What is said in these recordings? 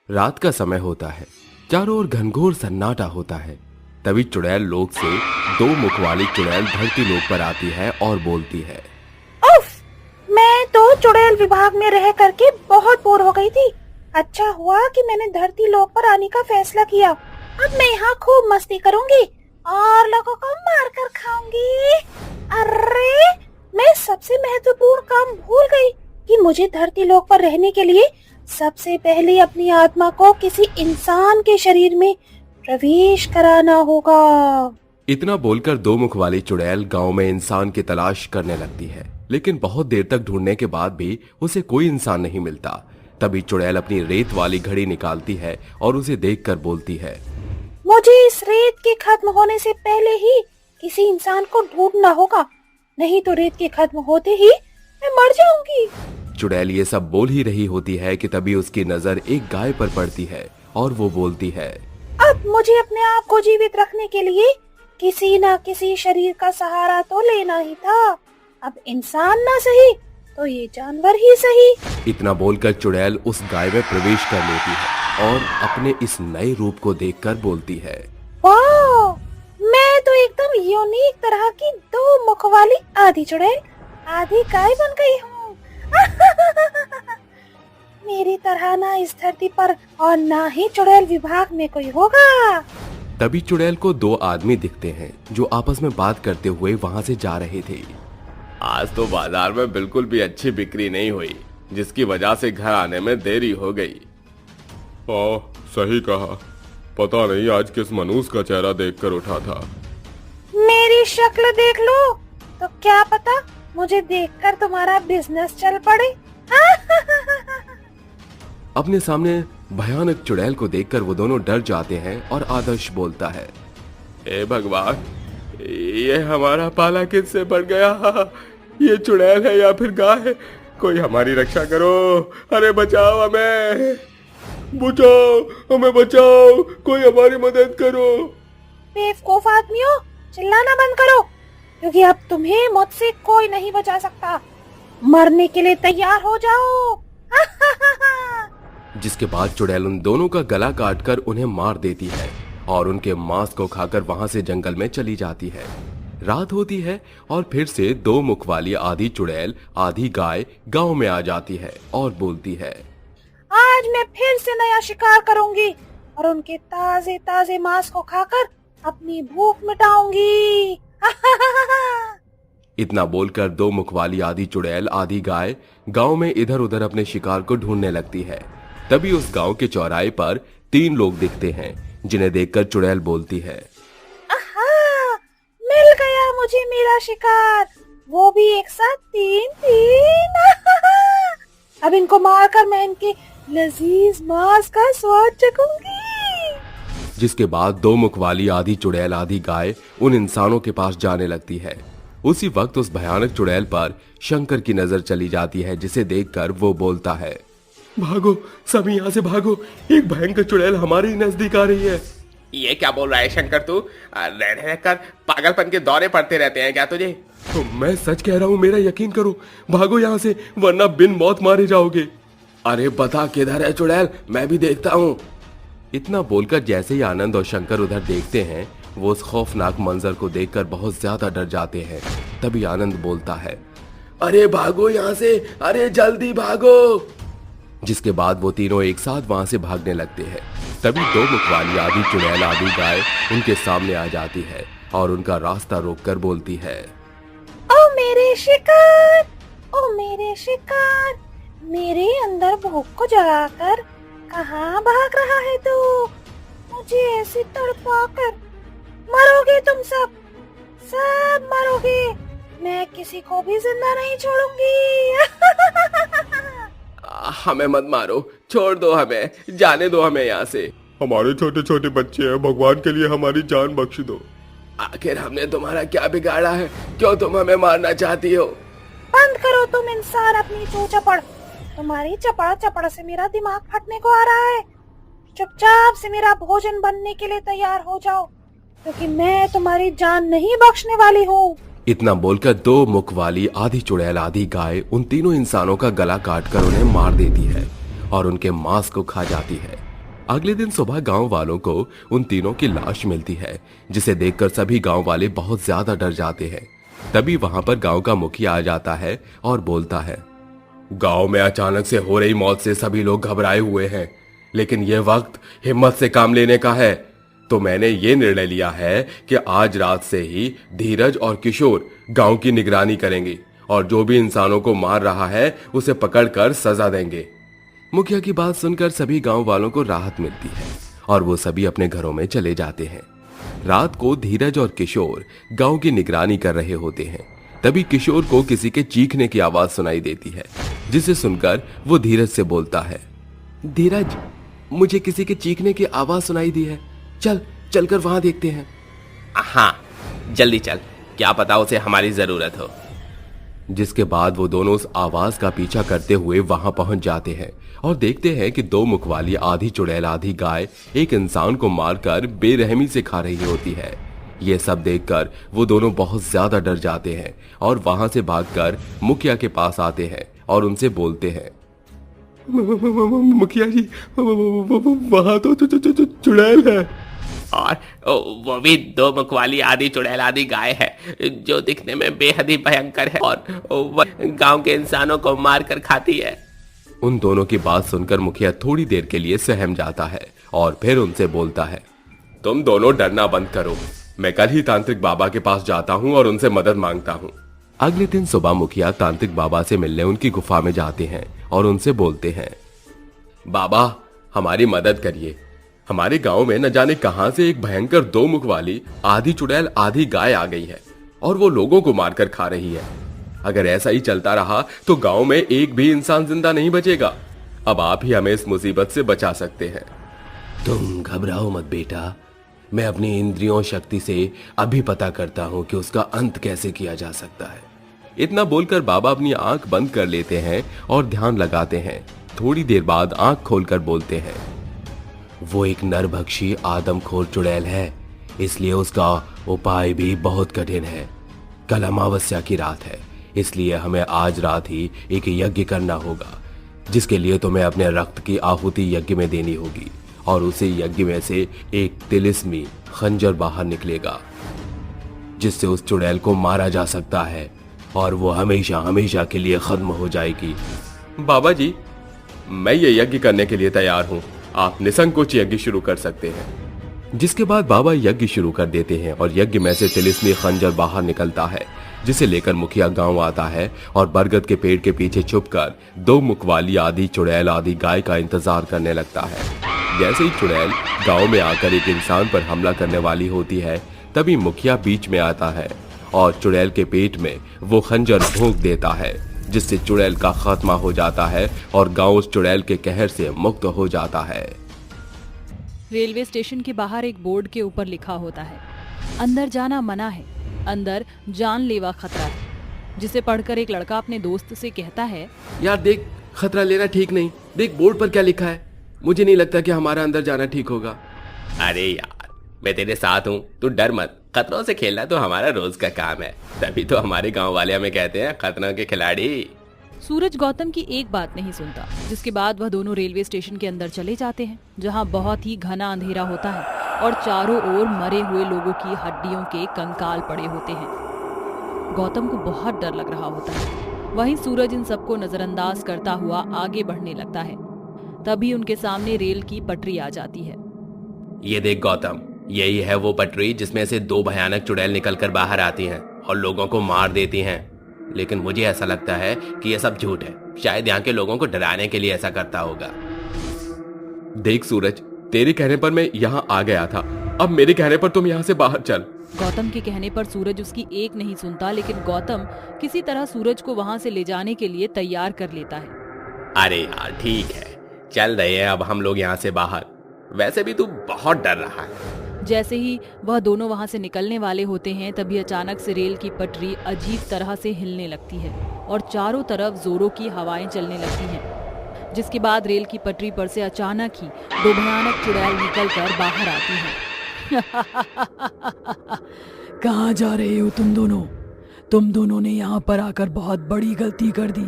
रात का समय होता है। चारों ओर घनघोर सन्नाटा होता है। तभी चुड़ैल लोक से दो मुख वाली चुड़ैल धरती लोक पर आती है और बोलती है, उफ, मैं तो चुड़ैल विभाग में रह करके बहुत बोर हो गई थी। अच्छा हुआ कि मैंने धरती लोक पर आने का फैसला किया। अब मैं यहाँ खूब मस्ती करूंगी और लोगों को मार कर खाऊंगी। अरे, मैं सबसे महत्वपूर्ण काम भूल गई कि मुझे धरती लोक पर रहने के लिए सबसे पहले अपनी आत्मा को किसी इंसान के शरीर में प्रवेश कराना होगा। इतना बोलकर दो मुख वाली चुड़ैल गांव में इंसान की तलाश करने लगती है, लेकिन बहुत देर तक ढूंढने के बाद भी उसे कोई इंसान नहीं मिलता। तभी चुड़ैल अपनी रेत वाली घड़ी निकालती है और उसे देखकर बोलती है, मुझे इस रेत के खत्म होने से पहले ही किसी इंसान को ढूंढना होगा, नहीं तो रेत के खत्म होते ही मैं मर जाऊंगी। चुड़ैल ये सब बोल ही रही होती है कि तभी उसकी नजर एक गाय पर पड़ती है और वो बोलती है, अब मुझे अपने आप को जीवित रखने के लिए किसी न किसी शरीर का सहारा तो लेना ही था। अब इंसान ना सही तो ये जानवर ही सही। इतना बोलकर चुड़ैल उस गाय में प्रवेश कर लेती है और अपने इस नए रूप को देखकर बोलती है, वाह, मैं तो एकदम यूनिक तरह की दो मुख वाली आधी चुड़ैल आधी गाय बन गई हूँ। मेरी तरह ना इस धरती पर और ना ही चुड़ैल विभाग में कोई होगा। तभी चुड़ैल को दो आदमी दिखते हैं जो आपस में बात करते हुए वहां से जा रहे थे। आज तो बाजार में बिल्कुल भी अच्छी बिक्री नहीं हुई, जिसकी वजह से घर आने में देरी हो गई। सही कहा, पता नहीं आज किस मनुष्य का चेहरा देखकर उठा था। मेरी शक्ल देख लो तो क्या पता मुझे देखकर तुम्हारा बिजनेस चल पड़े। अपने सामने भयानक चुड़ैल को देखकर वो दोनों डर जाते हैं और आदर्श बोलता है, हे भगवान, ये हमारा पाला किससे पड़ गया? ये चुड़ैल है या फिर गाय है? कोई हमारी रक्षा करो। अरे बचाओ हमें, बचाओ हमें, बचाओ, कोई हमारी मदद करो। बेवकूफ आदमियों, चिल्लाना बंद करो, क्योंकि अब तुम्हें मुझसे कोई नहीं बचा सकता। मरने के लिए तैयार हो जाओ। जिसके बाद चुड़ैल उन दोनों का गला काटकर उन्हें मार देती है और उनके मांस को खाकर वहां से जंगल में चली जाती है। रात होती है और फिर से दो मुख वाली आधी चुड़ैल आधी गाय गांव में आ जाती है और बोलती है, आज मैं फिर से नया शिकार करूंगी और उनके ताजे ताजे मांस को खाकर अपनी भूख मिटाऊंगी। इतना बोलकर दो मुख वाली आधी चुड़ैल आधी गाय गांव में इधर उधर अपने शिकार को ढूंढने लगती है। तभी उस गांव के चौराहे पर तीन लोग दिखते हैं, जिन्हें देखकर चुड़ैल बोलती है, आहा, मिल गया मुझे मेरा शिकार, वो भी एक साथ तीन। अब इनको मारकर मैं इनके लजीज मांस का स्वाद चखूंगी। जिसके बाद दो मुख वाली आधी चुड़ैल आधी गाय उन इंसानों के पास जाने लगती है। उसी वक्त उस भयानक चुड़ैल पर शंकर की नजर चली जाती है, जिसे देखकर वो बोलता है, भागो, सभी यहाँ से भागो, एक भयंकर चुड़ैल हमारे नजदीक आ रही है। ये क्या बोल रहा है शंकर? तू रह कर पागलपन के दौरे पड़ते रहते हैं क्या तुझे? तो मैं सच कह रहा हूँ, मेरा यकीन करो, भागो यहाँ से, वरना बिन मौत मारे जाओगे। अरे बता किधर है चुड़ैल, मैं भी देखता हूँ। इतना बोलकर जैसे ही आनंद और शंकर उधर देखते हैं, वो उस खौफनाक मंजर को देखकर बहुत ज्यादा डर जाते हैं। तभी आनंद बोलता है, अरे भागो यहाँ से, अरे जल्दी भागो। जिसके बाद वो तीनों एक साथ वहां से भागने लगते हैं। तभी दो मुख वाली आधी चुड़ैल आधी गाय उनके सामने आ जाती है और उनका रास्ता रोककर बोलती है, ओ मेरे शिकार, ओ मेरे शिकार, मेरे अंदर भूख को जगाकर कहाँ भाग रहा है तू? मुझे ऐसे तड़पाकर मरोगे तुम सब मरोगे। मैं किसी को भी जिंदा नहीं छोड़ूंगी। हमें मत मारो, छोड़ दो हमें, जाने दो हमें यहाँ से। हमारे छोटे छोटे बच्चे हैं, भगवान के लिए हमारी जान बख्श दो। आखिर हमने तुम्हारा क्या बिगाड़ा है? क्यों तुम हमें मारना चाहती हो? बंद करो तुम इंसान अपनी चौचपड़। तुम्हारी चपड़ से मेरा दिमाग फटने को आ रहा है। चुपचाप से मेरा भोजन बनने के लिए तैयार हो जाओ, क्योंकि मैं तुम्हारी जान नहीं बख्शने वाली हूँ। इतना बोलकर दो मुख वाली आधी चुड़ैल आधी गाय उन तीनों इंसानों का गला काटकर उन्हें मार देती है और उनके मांस को खा जाती है। अगले दिन सुबह गांव वालों को उन तीनों की लाश मिलती है, जिसे देखकर सभी गांव वाले बहुत ज्यादा डर जाते हैं। तभी वहां पर गांव का मुखिया आ जाता है और बोलता है, गांव में अचानक से हो रही मौत से सभी लोग घबराए हुए हैं, लेकिन यह वक्त हिम्मत से काम लेने का है। तो मैंने ये निर्णय लिया है कि आज रात से ही धीरज और किशोर गांव की निगरानी करेंगे और जो भी इंसानों को मार रहा है उसे पकड़कर सजा देंगे। मुखिया की बात सुनकर सभी गांव वालों को राहत मिलती है और वो सभी अपने घरों में चले जाते हैं। रात को धीरज और किशोर गांव की निगरानी कर रहे होते हैं। तभी किशोर को किसी के चीखने की आवाज सुनाई देती है, जिसे सुनकर वो धीरज से बोलता है, धीरज, मुझे किसी के चीखने की आवाज सुनाई दी है, चलकर वहां देखते हैं। हाँ, जल्दी चल, क्या पता उसे हमारी जरूरत हो। जिसके बाद वो दोनों उस आवाज का पीछा करते हुए वहां पहुंच जाते हैं और देखते हैं कि दो मुखवाली आधी चुड़ैल आधी गाय एक इंसान को मारकर बेरहमी से खा रही होती है। ये सब देखकर वो दोनों बहुत ज्यादा डर जाते हैं और वहां से भागकर मुखिया के पास आते हैं और उनसे बोलते हैं, मुखिया जी, वहां तो चुड़ैल है और वो भी दो मुखवाली आधी चुड़ैल आधी गाय है, जो दिखने में बेहद ही भयंकर है और वह गांव के इंसानों को मार कर खाती है। उन दोनों की बात सुनकर मुखिया थोड़ी देर के लिए सहम जाता है और फिर उनसे बोलता है, तुम दोनों डरना बंद करो, मैं कल ही तांत्रिक बाबा के पास जाता हूँ और उनसे मदद मांगता हूँ। अगले दिन सुबह मुखिया तांत्रिक बाबा से मिलने उनकी गुफा में जाते हैं और उनसे बोलते हैं, बाबा, हमारी मदद करिए। हमारे गांव में न जाने कहां से एक भयंकर दो मुख वाली आधी चुड़ैल आधी गाय आ गई है और वो लोगों को मारकर खा रही है। अगर ऐसा ही चलता रहा तो गांव में एक भी इंसान जिंदा नहीं बचेगा। अब आप ही हमें इस मुसीबत से बचा सकते हैं। तुम घबराओ मत बेटा, मैं अपनी इंद्रियों शक्ति से अभी पता करता हूं कि उसका अंत कैसे किया जा सकता है। इतना बोलकर बाबा अपनी आंख बंद कर लेते हैं और ध्यान लगाते हैं। थोड़ी देर बाद आंख खोलकर बोलते हैं, वो एक नरभक्षी आदमखोर चुड़ैल है, इसलिए उसका उपाय भी बहुत कठिन है। कल अमावस्या की रात है, इसलिए हमें आज रात ही एक यज्ञ करना होगा, जिसके लिए तुम्हें अपने रक्त की आहुति यज्ञ में देनी होगी और उसी यज्ञ में से एक तिलिस्मी खंजर बाहर निकलेगा, जिससे उस चुड़ैल को मारा जा सकता है और वो हमेशा हमेशा के लिए खत्म हो जाएगी। बाबा जी, मैं ये यज्ञ करने के लिए तैयार हूँ, आप निसंकोच यज्ञ शुरू कर सकते हैं। जिसके बाद बाबा यज्ञ शुरू कर देते हैं और यज्ञ में से तिलिस्मी खंजर बाहर निकलता है, जिसे लेकर मुखिया गांव आता है और बरगद के पेड़ के पीछे छुपकर दो मुखवाली आधी चुड़ैल आधी गाय का इंतजार करने लगता है। जैसे ही चुड़ैल गांव में आकर एक इंसान पर हमला करने वाली होती है, तभी मुखिया बीच में आता है और चुड़ैल के पेट में वो खंजर भोंक देता है, जिससे चुड़ैल का खात्मा हो जाता है और गांव उस चुड़ैल के कहर से मुक्त हो जाता है। रेलवे स्टेशन के बाहर एक बोर्ड के ऊपर लिखा होता है, अंदर जाना मना है, अंदर जानलेवा खतरा है। जिसे पढ़कर एक लड़का अपने दोस्त से कहता है, यार देख, खतरा लेना ठीक नहीं, देख बोर्ड पर क्या लिखा है, मुझे नहीं लगता कि हमारा अंदर जाना ठीक होगा। अरे यार, मैं तेरे साथ हूँ, तू डर मत, खतरों से खेलना तो हमारा रोज का काम है, तभी तो हमारे गांव वाले हमें कहते हैं खतरों के खिलाड़ी। सूरज गौतम की एक बात नहीं सुनता, जिसके बाद वह दोनों रेलवे स्टेशन के अंदर चले जाते हैं, जहां बहुत ही घना अंधेरा होता है और चारों ओर मरे हुए लोगों की हड्डियों के कंकाल पड़े होते हैं। गौतम को बहुत डर लग रहा होता है। वहीं सूरज इन सबको नजरअंदाज करता हुआ आगे बढ़ने लगता है। तभी उनके सामने रेल की पटरी आ जाती है। ये देख गौतम, यही है वो पटरी जिसमें से दो भयानक चुड़ैल निकलकर बाहर आती हैं और लोगों को मार देती हैं। लेकिन मुझे ऐसा लगता है कि यह सब झूठ है, शायद यहाँ के लोगों को डराने के लिए ऐसा करता होगा। देख सूरज, तेरे कहने पर मैं यहाँ आ गया था, अब मेरे कहने पर तुम यहाँ से बाहर चल। गौतम के कहने पर सूरज उसकी एक नहीं सुनता, लेकिन गौतम किसी तरह सूरज को वहाँ से ले जाने के लिए तैयार कर लेता है। अरे यार ठीक है, चल रहे हैं अब हम लोग यहाँ से बाहर, वैसे भी तू बहुत डर रहा है। जैसे ही वह दोनों वहां से निकलने वाले होते हैं, तभी अचानक से रेल की पटरी अजीब तरह से हिलने लगती है और चारों तरफ जोरों की हवाएं चलने लगती हैं। जिसके बाद रेल की पटरी पर से अचानक ही दो भयानक चुड़ैल निकलकर बाहर आती हैं। कहाँ जा रहे हो तुम दोनों? तुम दोनों ने यहाँ पर आकर बहुत बड़ी गलती कर दी।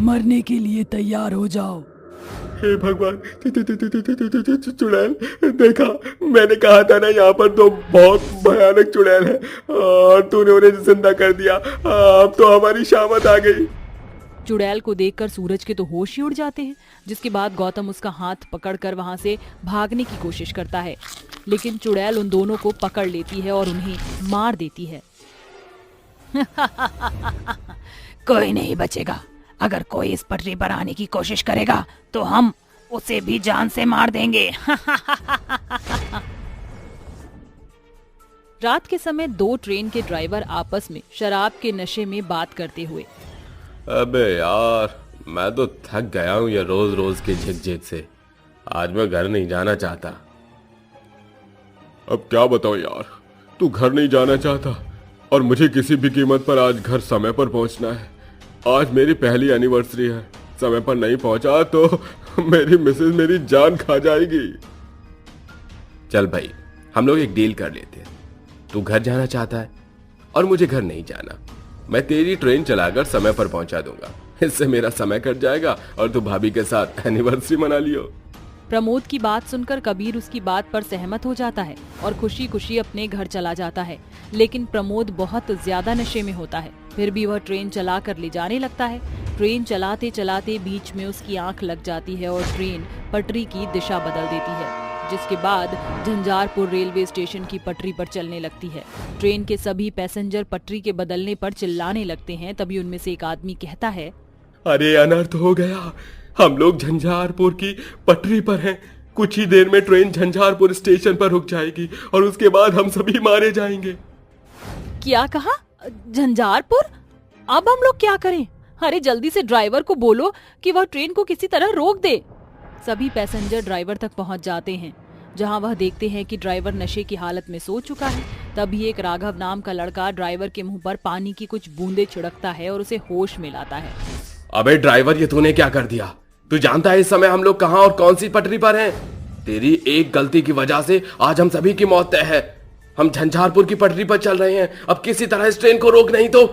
मरने के लिए तैयार हो जाओ। हे भगवान, चुड़ैल, देखा, मैंने कहा था ना यहाँ पर तो बहुत भयानक चुड़ैल है, और तूने उन्हें जिंदा कर दिया। अब तो हमारी शामत आ गई। चुड़ैल को देखकर सूरज के तो होश ही उड़ जाते हैं, जिसके बाद गौतम उसका हाथ पकड़कर वहां से भागने की कोशिश करता है, लेकिन चुड़ैल उन दोनों को पकड़ लेती है और उन्हें मार देती है। कोई नहीं बचेगा। अगर कोई इस पटरी पर आने की कोशिश करेगा तो हम उसे भी जान से मार देंगे। रात के समय दो ट्रेन के ड्राइवर आपस में शराब के नशे में बात करते हुए, अबे यार, मैं तो थक गया हूँ ये रोज रोज के झिकझिक से। आज मैं घर नहीं जाना चाहता। अब क्या बताऊं यार, तू घर नहीं जाना चाहता और मुझे किसी भी कीमत पर आज घर समय पर पहुंचना है। आज मेरी पहली एनिवर्सरी है, समय पर नहीं पहुंचा तो मेरी मिसेज मेरी जान खा जाएगी। चल भाई, हम लोग एक डील कर लेते हैं। तू घर जाना चाहता है और मुझे घर नहीं जाना। मैं तेरी ट्रेन चलाकर समय पर पहुंचा दूंगा, इससे मेरा समय कट जाएगा और तू भाभी के साथ एनिवर्सरी मना लियो। प्रमोद की बात सुनकर कबीर उसकी बात पर सहमत हो जाता है और खुशी खुशी अपने घर चला जाता है। लेकिन प्रमोद बहुत ज्यादा नशे में होता है, फिर भी वह ट्रेन चला कर ले जाने लगता है। ट्रेन चलाते चलाते बीच में उसकी आंख लग जाती है और ट्रेन पटरी की दिशा बदल देती है, जिसके बाद झंझारपुर रेलवे स्टेशन की पटरी पर चलने लगती है। ट्रेन के सभी पैसेंजर पटरी के बदलने पर चिल्लाने लगते हैं। तभी उनमें से एक आदमी कहता है, अरे अनर्थ हो गया, हम लोग झंझारपुर की पटरी पर हैं। कुछ ही देर में ट्रेन झंझारपुर स्टेशन पर रुक जाएगी और उसके बाद हम सभी मारे जाएंगे। क्या कहा? झंझारपुर? अब हम लोग क्या करें? अरे जल्दी से ड्राइवर को बोलो कि वह ट्रेन को किसी तरह रोक दे। सभी पैसेंजर ड्राइवर तक पहुंच जाते हैं, जहां वह देखते हैं कि ड्राइवर नशे की हालत में सो चुका है। तभी एक राघव नाम का लड़का ड्राइवर के मुंह पर पानी की कुछ बूंदे छिड़कता है और उसे होश में लाता है। अबे ड्राइवर, ये तूने क्या कर दिया? तू जानता है इस समय हम लोग कहां और कौन सी पटरी पर हैं? तेरी एक गलती की वजह से आज हम सभी की मौत तय है। हम झंझारपुर की पटरी पर चल रहे हैं, अब किसी तरह इस ट्रेन को रोक नहीं तो।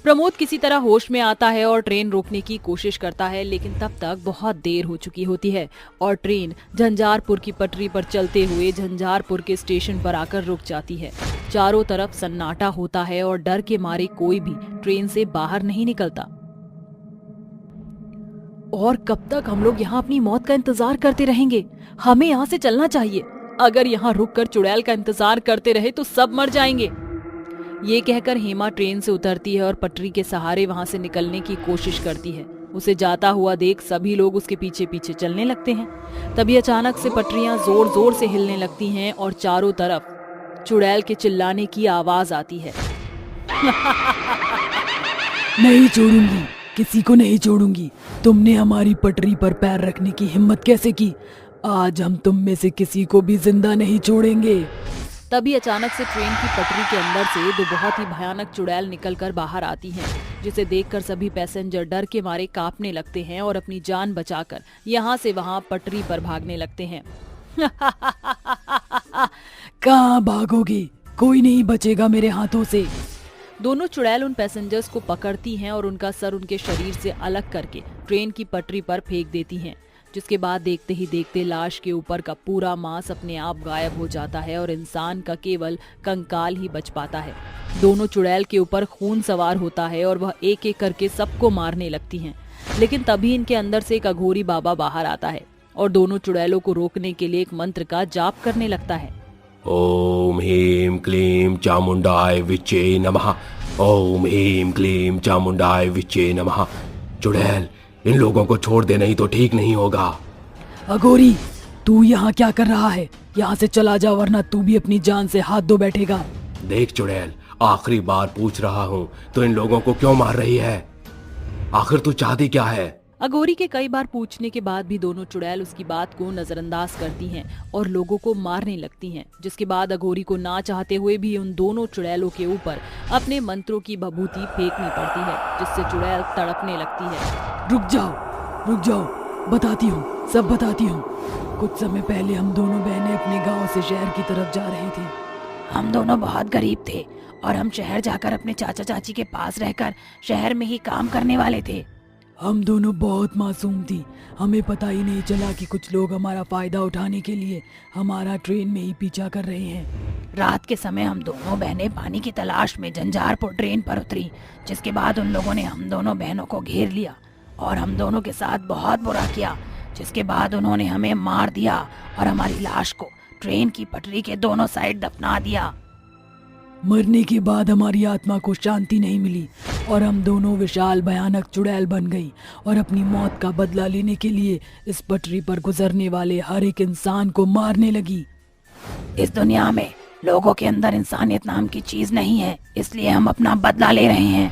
प्रमोद किसी तरह होश में आता है और ट्रेन रोकने की कोशिश करता है, लेकिन तब तक बहुत देर हो चुकी होती है और ट्रेन झंझारपुर की पटरी पर चलते हुए झंझारपुर के स्टेशन पर आकर रुक जाती है। चारों तरफ सन्नाटा होता है और डर के मारे कोई भी ट्रेन से बाहर नहीं निकलता। और कब तक हम लोग यहाँ अपनी मौत का इंतजार करते रहेंगे? हमें यहाँ से चलना चाहिए। अगर यहाँ रुककर चुड़ैल का इंतजार करते रहे तो सब मर जाएंगे। ये कहकर हेमा ट्रेन से उतरती है और पटरी के सहारे वहां से निकलने की कोशिश करती है। उसे जाता हुआ देख सभी लोग उसके पीछे पीछे चलने लगते हैं। तभी अचानक से पटरियां जोर जोर से हिलने लगती हैं और चारों तरफ चुड़ैल के चिल्लाने की आवाज आती है। नहीं छोड़ूंगी, किसी को नहीं छोड़ूंगी। तुमने हमारी पटरी पर पैर रखने की हिम्मत कैसे की? आज हम तुम में से किसी को भी जिंदा नहीं छोड़ेंगे। तभी अचानक से ट्रेन की पटरी के अंदर से दो बहुत ही भयानक चुड़ैल निकलकर बाहर आती हैं, जिसे देखकर सभी पैसेंजर डर के मारे कांपने लगते हैं और अपनी जान बचाकर यहाँ से वहाँ पटरी पर भागने लगते हैं। कहाँ भागोगे? कोई नहीं बचेगा मेरे हाथों से। दोनों चुड़ैल उन पैसेंजर्स को पकड़ती हैं और उनका सर उनके शरीर से अलग करके ट्रेन की पटरी पर फेंक देती हैं, जिसके बाद देखते ही देखते लाश के ऊपर का पूरा मांस अपने आप गायब हो जाता है और इंसान का केवल कंकाल ही बच पाता है। दोनों चुड़ैल के ऊपर खून सवार होता है और वह एक एक करके सबको मारने लगती हैं। लेकिन तभी इनके अंदर से एक अघोरी बाबा बाहर आता है और दोनों चुड़ैलों को रोकने के लिए एक मंत्र का जाप करने लगता है। ओम ह्रीं क्लीं चामुंडाय विचे नमः। ओम ह्रीं क्लीं चामुंडाय विचे नमः। चुड़ैल, इन लोगों को छोड़ दे, नहीं तो ठीक नहीं होगा। अघोरी, तू यहाँ क्या कर रहा है? यहाँ से चला जा, वरना तू भी अपनी जान से हाथ धो बैठेगा। देख चुड़ैल, आखिरी बार पूछ रहा हूँ, तो इन लोगों को क्यों मार रही है? आखिर तू चाहती क्या है? अघोरी के कई बार पूछने के बाद भी दोनों चुड़ैल उसकी बात को नजरअंदाज करती हैं और लोगों को मारने लगती हैं, जिसके बाद अघोरी को ना चाहते हुए भी उन दोनों चुड़ैलों के ऊपर अपने मंत्रों की भभूति फेंकनी पड़ती है, जिससे चुड़ैल तड़पने लगती है। रुक जाओ, बताती हूँ, सब बताती हूँ। कुछ समय पहले हम दोनों बहनें अपने गांव से शहर की तरफ जा रहे थे। हम दोनों बहुत गरीब थे और हम शहर जाकर अपने चाचा चाची के पास रहकर शहर में ही काम करने वाले थे। हम दोनों बहुत मासूम थी। हमें पता ही नहीं चला कि कुछ लोग हमारा फायदा उठाने के लिए हमारा ट्रेन में ही पीछा कर रहे हैं। रात के समय हम दोनों बहनें पानी की तलाश में झंझारपुर ट्रेन पर उतरी, जिसके बाद उन लोगों ने हम दोनों बहनों को घेर लिया और हम दोनों के साथ बहुत बुरा किया, जिसके बाद उन्होंने हमें मार दिया और हमारी लाश को ट्रेन की पटरी के दोनों साइड दफना दिया। मरने के बाद हमारी आत्मा को शांति नहीं मिली और हम दोनों विशाल भयानक चुड़ैल बन गई और अपनी मौत का बदला लेने के लिए इस पटरी पर गुजरने वाले हर एक इंसान को मारने लगी। इस दुनिया में लोगों के अंदर इंसानियत नाम की चीज नहीं है, इसलिए हम अपना बदला ले रहे हैं।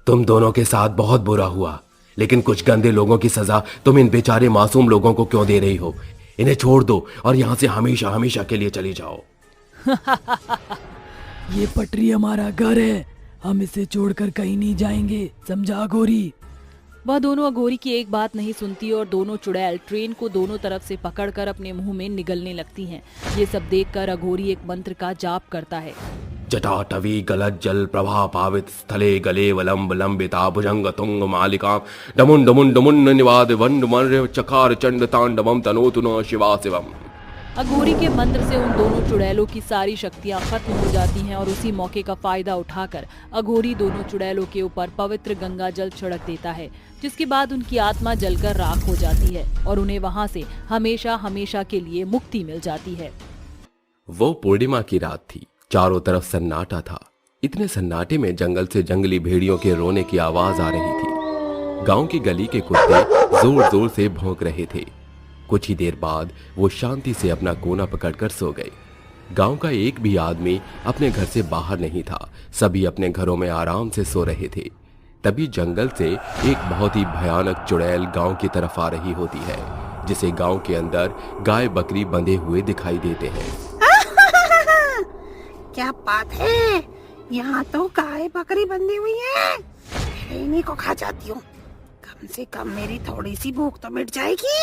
तुम दोनों के साथ बहुत बुरा हुआ, लेकिन कुछ गंदे लोगों की सजा तुम इन बेचारे मासूम लोगों को क्यों दे रही हो? इन्हें छोड़ दो और यहाँ से हमेशा हमेशा के लिए चली जाओ। ये पटरी हमारा घर है, हम इसे छोड़कर कहीं नहीं जाएंगे, समझा अघोरी? वह दोनों अघोरी की एक बात नहीं सुनती और दोनों चुड़ैल ट्रेन को दोनों तरफ से पकड़कर अपने मुंह में निगलने लगती हैं। ये सब देखकर अघोरी एक मंत्र का जाप करता है। जटाटवी गलत जल प्रभा पावित स्थले गले वलंब लंबिता भुजंग तुंग मालिका डमुन डमुन डमुन निवाद वंड मर्य चकार चंड तांडवम तनोतु न शिवा शिवम। अघोरी के मंत्र से उन दोनों चुड़ैलों की सारी शक्तियां खत्म हो जाती हैं और उसी मौके का फायदा उठाकर अघोरी दोनों चुड़ैलों के ऊपर पवित्र गंगा जल छिड़क देता है, जिसके बाद उनकी आत्मा जलकर राख हो जाती है और उन्हें वहां से हमेशा हमेशा के लिए मुक्ति मिल जाती है। वो पूर्णिमा की रात थी। चारों तरफ सन्नाटा था। इतने सन्नाटे में जंगल से जंगली भेड़ियों के रोने की आवाज आ रही थी। गांव की गली के कुत्ते जोर जोर से भौंक रहे थे। कुछ ही देर बाद वो शांति से अपना कोना पकड़कर सो गए। गांव का एक भी आदमी अपने घर से बाहर नहीं था। सभी अपने घरों में आराम से सो रहे थे। तभी जंगल से एक बहुत ही भयानक चुड़ैल गांव की तरफ आ रही होती है, जिसे गांव के अंदर गाय बकरी बंधे हुए दिखाई देते हैं। क्या बात है, यहाँ तो गाय बकरी बंधी हुई है। इन्हीं को खा जाती हूँ, कम से कम मेरी थोड़ी सी भूख तो मिट जाएगी।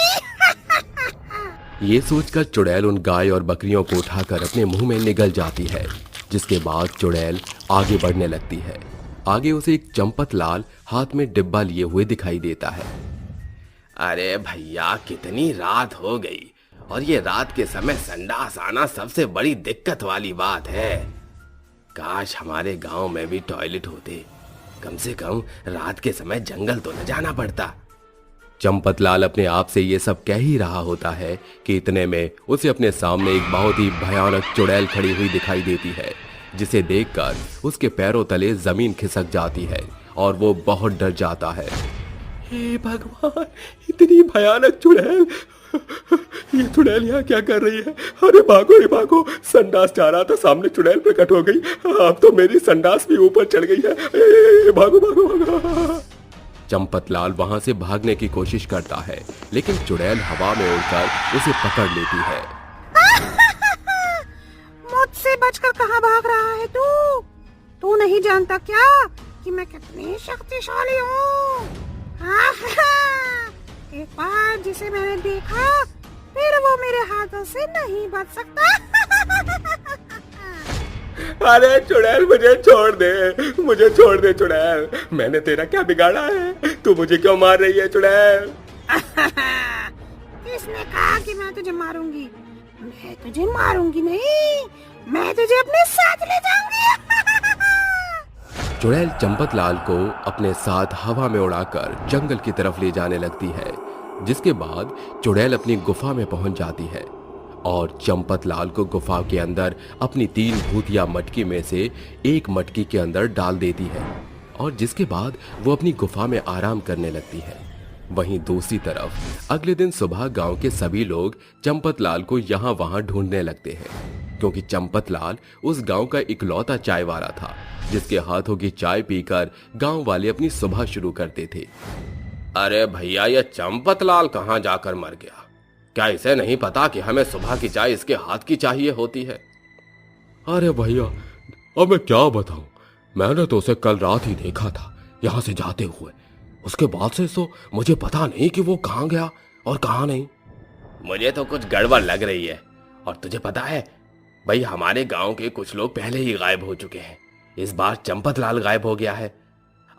ये सोचकर चुड़ैल उन गाय और बकरियों को उठाकर अपने मुंह में निगल जाती है, जिसके बाद चुड़ैल आगे बढ़ने लगती है। आगे उसे एक चंपत लाल हाथ में डिब्बा लिए हुए दिखाई देता है। अरे भैया, कितनी रात हो गई और ये रात के समय संडास आना सबसे बड़ी दिक्कत वाली बात है। काश हमारे गांव में भी टॉयलेट होते, कम से कम रात के समय जंगल तो न जाना पड़ता। चंपत लाल अपने आप से ये सब कह ही रहा होता है कि इतने में उसे अपने सामने एक बहुत ही भयानक चुड़ैल खड़ी हुई दिखाई देती है, जिसे देखकर उसके पैरों तले जमीन खिसक जाती है और वो बहुत डर जाता है। हे भगवान, इतनी भयानक चुड़ैल! ये चुड़ैल यहाँ क्या कर रही है? अरे भागो रे भागो, संडास जा रहा था, सामने चुड़ैल प्रकट हो गई। अब तो मेरी संडास भी ऊपर चढ़ गई है। भागो भागो भागो। चंपत लाल वहां से भागने की कोशिश करता है, लेकिन चुड़ैल हवा में उड़कर उसे पकड़ लेती है। मुझसे बचकर कहाँ भाग रहा है तू? तू नहीं जानता क्या कि मैं कितनी शक्तिशाली हूँ? एक बार जिसे मैंने देखा, फिर वो मेरे हाथों से नहीं बच सकता। अरे चुड़ैल, मुझे छोड़ दे चुड़ैल। मैंने तेरा क्या बिगाड़ा है? तू मुझे क्यों मार रही है चुड़ैल? किसने कहा कि मैं तुझे मारूंगी? मैं तुझे मारूंगी नहीं, मैं तुझे अपने साथ ले जाऊंगी। चुड़ैल चंपत लाल को अपने साथ हवा में उड़ाकर जंगल की तरफ ले जाने लगती है, जिसके बाद चुड़ैल अपनी गुफा में पहुंच जाती है और चंपत लाल को गुफा के अंदर अपनी 3 भूतिया मटकी में से एक मटकी के अंदर डाल देती है और जिसके बाद वो अपनी गुफा में आराम करने लगती है। वहीं दूसरी तरफ अगले दिन सुबह गांव के सभी लोग चंपत लाल को यहाँ वहां ढूंढने लगते हैं, क्योंकि चंपत लाल उस गांव का इकलौता चाय वाला था, जिसके हाथों की चाय पीकर गांव वाले अपनी सुबह शुरू करते थे। अरे भैया, ये चंपत लाल कहाँ जाकर मर गया? क्या इसे नहीं पता कि हमें सुबह की चाय इसके हाथ की चाहिए होती है? अरे भैया, अब मैं क्या बताऊं, मैंने तो उसे कल रात ही देखा था यहाँ से जाते हुए। उसके बाद से तो मुझे पता नहीं कि वो कहाँ गया और कहाँ नहीं। मुझे तो कुछ गड़बड़ लग रही है। और तुझे पता है भाई, हमारे गांव के कुछ लोग पहले ही गायब हो चुके हैं। इस बार चंपत लाल गायब हो गया है।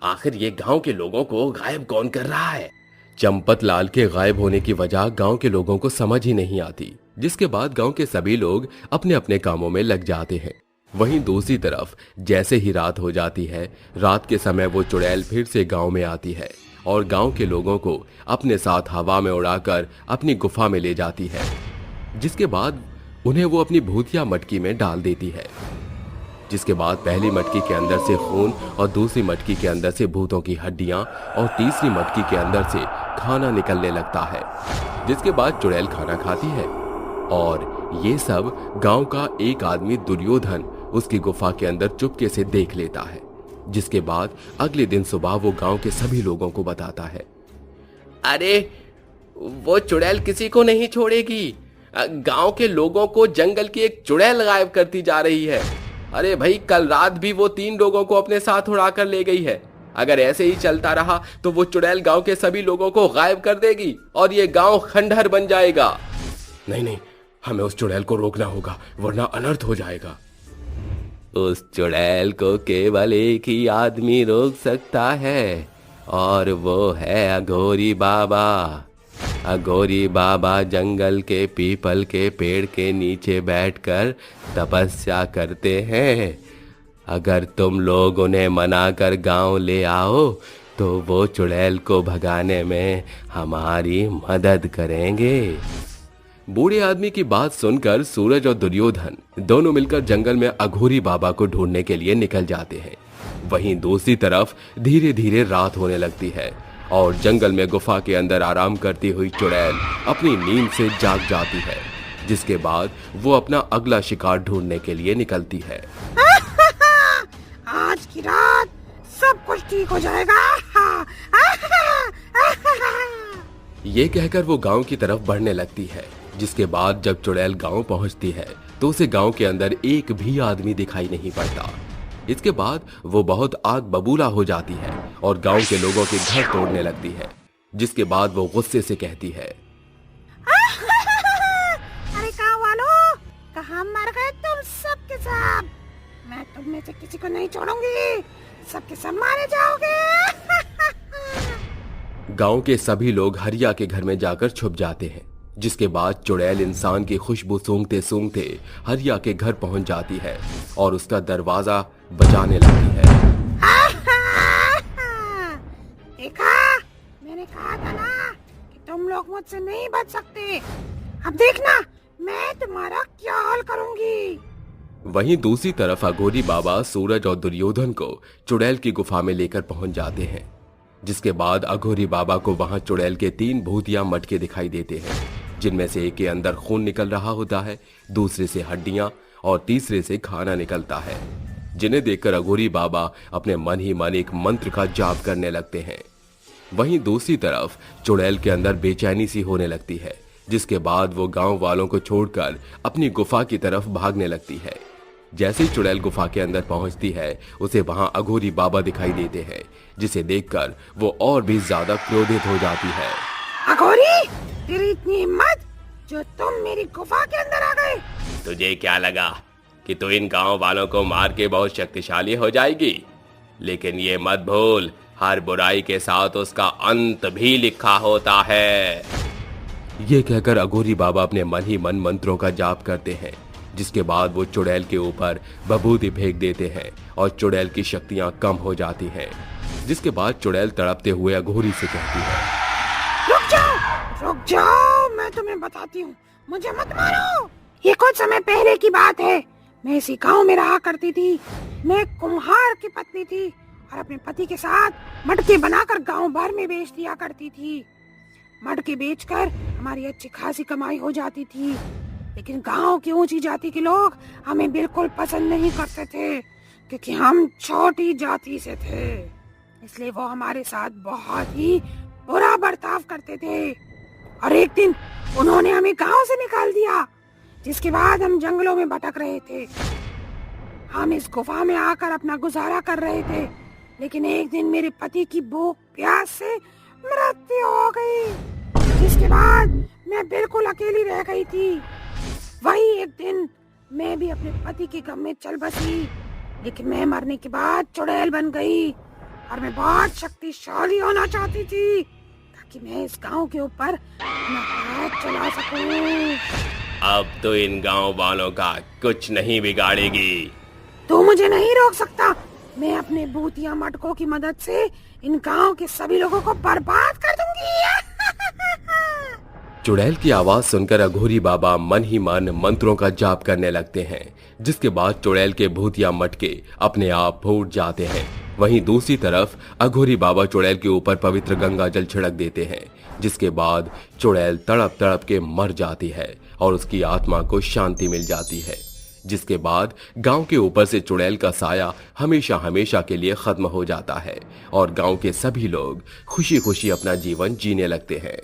आखिर ये गांव के लोगों को गायब कौन कर रहा है? चंपत लाल के गायब होने की वजह गांव के लोगों को समझ ही नहीं आती, जिसके बाद गांव के सभी लोग अपने अपने कामों में लग जाते हैं। वहीं दूसरी तरफ जैसे ही रात हो जाती है, रात के समय वो चुड़ैल फिर से गांव में आती है और गांव के लोगों को अपने साथ हवा में उड़ाकर अपनी गुफा में ले जाती है, जिसके बाद उन्हें वो अपनी भूतिया मटकी में डाल देती है। जिसके बाद पहली मटकी के अंदर से खून और दूसरी मटकी के अंदर से भूतों की हड्डियां और तीसरी मटकी के अंदर से खाना निकलने लगता है, जिसके बाद चुड़ैल खाना खाती है। और ये सब गांव का एक आदमी दुर्योधन उसकी गुफा के अंदर चुपके से देख लेता है, जिसके बाद अगले दिन सुबह वो गांव के सभी लोगों को बताता है। अरे वो चुड़ैल किसी को नहीं छोड़ेगी, गांव के लोगों को जंगल की एक चुड़ैल गायब करती जा रही है। अरे भाई, कल रात भी वो 3 लोगों को अपने साथ उड़ा कर ले गई है। अगर ऐसे ही चलता रहा तो वो चुड़ैल गांव के सभी लोगों को गायब कर देगी और ये गांव खंडहर बन जाएगा। नहीं नहीं, हमें उस चुड़ैल को रोकना होगा, वरना अनर्थ हो जाएगा। उस चुड़ैल को केवल एक ही आदमी रोक सकता है, और वो है अघोरी बाबा। अघोरी बाबा जंगल के पीपल के पेड़ के नीचे बैठकर तपस्या करते हैं। अगर तुम लोग उन्हें मनाकर गांव ले आओ तो वो चुड़ैल को भगाने में हमारी मदद करेंगे। बूढ़े आदमी की बात सुनकर सूरज और दुर्योधन दोनों मिलकर जंगल में अघोरी बाबा को ढूंढने के लिए निकल जाते हैं। वहीं दूसरी तरफ धीरे धीरे रात होने लगती है और जंगल में गुफा के अंदर आराम करती हुई चुड़ैल अपनी नींद से जाग जाती है, जिसके बाद वो अपना अगला शिकार ढूंढने के लिए निकलती है। आज की रात सब कुछ ठीक हो जाएगा। ये कहकर वो गांव की तरफ बढ़ने लगती है, जिसके बाद जब चुड़ैल गांव पहुंचती है तो उसे गांव के अंदर एक भी आदमी दिखाई नहीं पड़ता। इसके बाद वो बहुत आग बबूला हो जाती है और गांव के लोगों के घर तोड़ने लगती है, जिसके बाद वो गुस्से से कहती है, अरे गाँव वालों, कहाँ मर गए तुम सब के सब? मैं तुम में से किसी को नहीं छोड़ूंगी, सबके सब मारे जाओगे। गांव के सभी लोग हरिया के घर में जाकर छुप जाते हैं, जिसके बाद चुड़ैल इंसान की खुशबू सूंघते सूंघते हरिया के घर पहुंच जाती है और उसका दरवाजा बजाने लगती है। देखा, मैंने कहा था ना कि तुम लोग मुझसे नहीं बच सकते। अब देखना मैं तुम्हारा क्या हाल करूंगी। वहीं दूसरी तरफ अघोरी बाबा सूरज और दुर्योधन को चुड़ैल की गुफा में लेकर पहुंच जाते हैं, जिसके बाद अघोरी बाबा को वहां चुड़ैल के 3 भूतिया मटके दिखाई देते हैं, जिनमें से एक के अंदर खून निकल रहा होता है, दूसरे से हड्डियां और तीसरे से खाना निकलता है, जिन्हें देखकर अघोरी बाबा अपने मन ही मन एक मंत्र का जाप करने लगते हैं। वहीं दूसरी तरफ चुड़ैल के अंदर बेचैनी सी होने लगती है, जिसके बाद वो गांव वालों को छोड़कर अपनी गुफा की तरफ भागने लगती है। जैसे ही चुड़ैल गुफा के अंदर पहुंचती है, उसे वहां अघोरी बाबा दिखाई देते हैं, जिसे देखकर वो और भी ज्यादा क्रोधित हो जाती है। अघोरी, तेरी इतनी हिम्मत जो तुम मेरी गुफा के अंदर आ गए? तुझे क्या लगा कि तू इन गांव वालों को मार के बहुत शक्तिशाली हो जाएगी? लेकिन ये मत भूल, हर बुराई के साथ उसका अंत भी लिखा होता है। ये कहकर अघोरी बाबा अपने मन ही मन मंत्रों का जाप करते हैं, जिसके बाद वो चुड़ैल के ऊपर बबूती फेंक देते हैं और चुड़ैल की शक्तियां कम हो जाती हैं, जिसके बाद चुड़ैल तड़पते हुए अघोरी से कहती है, रुक जाओ, मैं तुम्हें बताती हूँ, मुझे मत मारो। ये कुछ समय पहले की बात है। मैं इसी गांव में रहा करती थी। मैं कुम्हार की पत्नी थी और अपने पति के साथ मटके बनाकर गांव भर में बेच दिया करती थी। मटके बेचकर हमारी अच्छी खासी कमाई हो जाती थी, लेकिन गांव की ऊंची जाति के लोग हमें बिल्कुल पसंद नहीं करते थे, क्योंकि हम छोटी जाति से थे। इसलिए वो हमारे साथ बहुत ही बुरा बर्ताव करते थे और एक दिन उन्होंने हमें गांव से निकाल दिया, जिसके बाद हम जंगलों में भटक रहे थे। हम इस गुफा में आकर अपना गुजारा कर रहे थे, लेकिन एक दिन मेरे पति की भूख प्यास से मृत्यु हो गई, जिसके बाद मैं बिल्कुल अकेली रह गई थी। वही एक दिन मैं भी अपने पति के गम में चल बसी, लेकिन मैं मरने के बाद चुड़ैल बन गई और मैं बहुत शक्तिशाली होना चाहती थी ताकि मैं इस गांव के ऊपर अपना हाथ चला सकूं। अब तो इन गांव वालों का कुछ नहीं बिगाड़ेगी। तू मुझे नहीं रोक सकता। मैं अपने भूतिया मटकों की मदद से इन गांव के सभी लोगों को बर्बाद कर दूंगी। चुड़ैल की आवाज सुनकर अघोरी बाबा मन ही मन मंत्रों का जाप करने लगते हैं, जिसके बाद चुड़ैल के भूतिया मटके अपने आप फूट जाते हैं। वहीं दूसरी तरफ अघोरी बाबा चुड़ैल के ऊपर पवित्र गंगा जल छिड़क देते हैं, जिसके बाद चुड़ैल तड़प तड़प के मर जाती है और उसकी आत्मा को शांति मिल जाती है। जिसके बाद गांव के ऊपर से चुड़ैल का साया हमेशा हमेशा के लिए खत्म हो जाता है और गांव के सभी लोग खुशी खुशी अपना जीवन जीने लगते हैं।